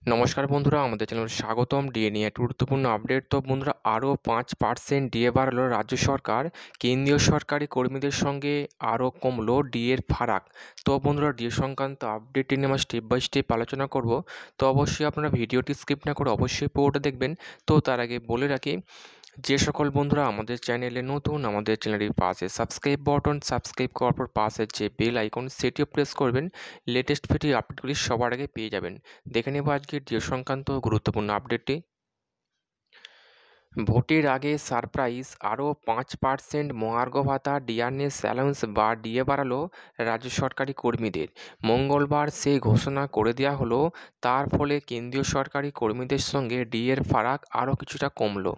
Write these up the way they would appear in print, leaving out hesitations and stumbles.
নমস্কার বন্ধুরা, আমাদের চ্যানেলে স্বাগতম। ডিএ নিয়ে একটা গুরুত্বপূর্ণ আপডেট। তো বন্ধুরা, আরও 5% ডিএ বাড়ালো রাজ্য সরকার। কেন্দ্রীয় সরকারি কর্মীদের সঙ্গে আরও কমলো ডিএর ফারাক। তো বন্ধুরা, ডিএ সংক্রান্ত আপডেটটি নিয়ে আমরা স্টেপ বাই স্টেপ আলোচনা করব। তো অবশ্যই আপনারা ভিডিওটি স্কিপ না করে অবশ্যই পুরোটা দেখবেন। তো তার আগে বলে রাখি, যে সকল বন্ধুরা আমাদের চ্যানেলে নতুন, আমাদের চ্যানেলের পাশে সাবস্ক্রাইব বাটন, সাবস্ক্রাইব করার পর পাশে যে বেল আইকন সেটিও প্রেস করবেন। লেটেস্ট ভিডিও আপডেটগুলি সবার আগে পেয়ে যাবেন। দেখে নেব আজকের ডিএ সংক্রান্ত গুরুত্বপূর্ণ আপডেটটি। ভোটের আগে সারপ্রাইজ, আরও 5% মহার্ঘ ভাতা, ডিয়ারনেস অ্যালাউন্স বা ডিএ বাড়ালো রাজ্য সরকারি কর্মীদের। মঙ্গলবার সেই ঘোষণা করে দেওয়া হলো। তার ফলে কেন্দ্রীয় সরকারি কর্মীদের সঙ্গে ডিএর ফারাক আরও কিছুটা কমলো।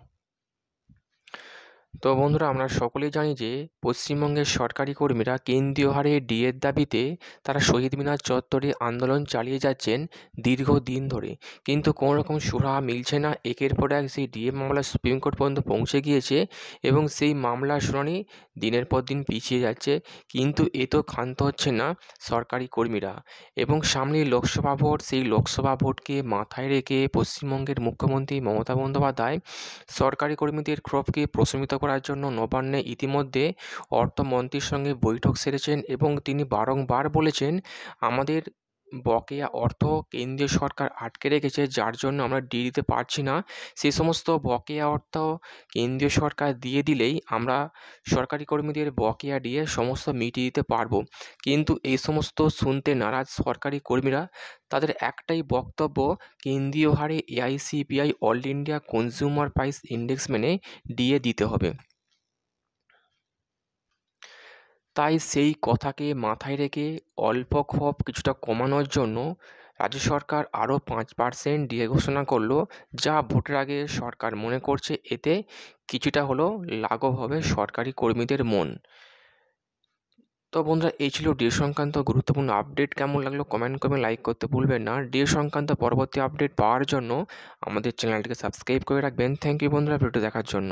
তো বন্ধুরা, আমরা সকলেই জানি যে পশ্চিমবঙ্গের সরকারি কর্মীরা কেন্দ্রীয় হারে ডিএর দাবিতে তারা শহীদ মিনার চত্বরে আন্দোলন চালিয়ে যাচ্ছেন দীর্ঘদিন ধরে, কিন্তু কোনো রকম সুরাহা মিলছে না। একের পর এক সেই ডিএ মামলা সুপ্রিম কোর্ট পর্যন্ত পৌঁছে গিয়েছে এবং সেই মামলার শুনানি দিনের পর দিন পিছিয়ে যাচ্ছে, কিন্তু এ তো ক্ষান্ত হচ্ছে না সরকারি কর্মীরা। এবং সামনে লোকসভা ভোট, সেই লোকসভা ভোটকে মাথায় রেখে পশ্চিমবঙ্গের মুখ্যমন্ত্রী মমতা বন্দ্যোপাধ্যায় সরকারি কর্মীদের ক্ষোভকে প্রশমিত করার জন্য নবান্নে ইতিমধ্যে অর্থমন্ত্রীর সঙ্গে বৈঠক সেরেছেন এবং তিনি বারংবার বলেছেন, আমাদের বকেয়া অর্থ কেন্দ্রীয় সরকার আটকে রেখেছে, যার জন্য আমরা ডিএ দিতে পারছি না। সে সমস্ত বকেয়া অর্থ কেন্দ্রীয় সরকার দিয়ে দিলেই আমরা সরকারি কর্মীদের বকেয়া ডিএ সমস্ত মিটিয়ে দিতে পারবো। কিন্তু এই সমস্ত শুনতে নারাজ সরকারি কর্মীরা। তাদের একটাই বক্তব্য, কেন্দ্রীয় হারে AICPI all India consumer price index মেনে ডিএ দিতে হবে। তাই সেই কথাকে মাথায় রেখে অল্প ক্ষোভ কিছুটা কমানোর জন্য রাজ্য সরকার আরও 5% ডিএ ঘোষণা করলো, যা ভোটের আগে সরকার মনে করছে এতে কিছুটা হলেও লাঘব হবে সরকারি কর্মীদের মন। তো বন্ধুরা, এই ছিল ডিএ সংক্রান্ত গুরুত্বপূর্ণ আপডেট। কেমন লাগলো কমেন্ট করবেন, লাইক করতে ভুলবেন না। ডিএ সংক্রান্ত পরবর্তী আপডেট পাওয়ার জন্য আমাদের চ্যানেলটিকে সাবস্ক্রাইব করে রাখবেন। থ্যাংক ইউ বন্ধুরা, ভিডিও দেখার জন্য।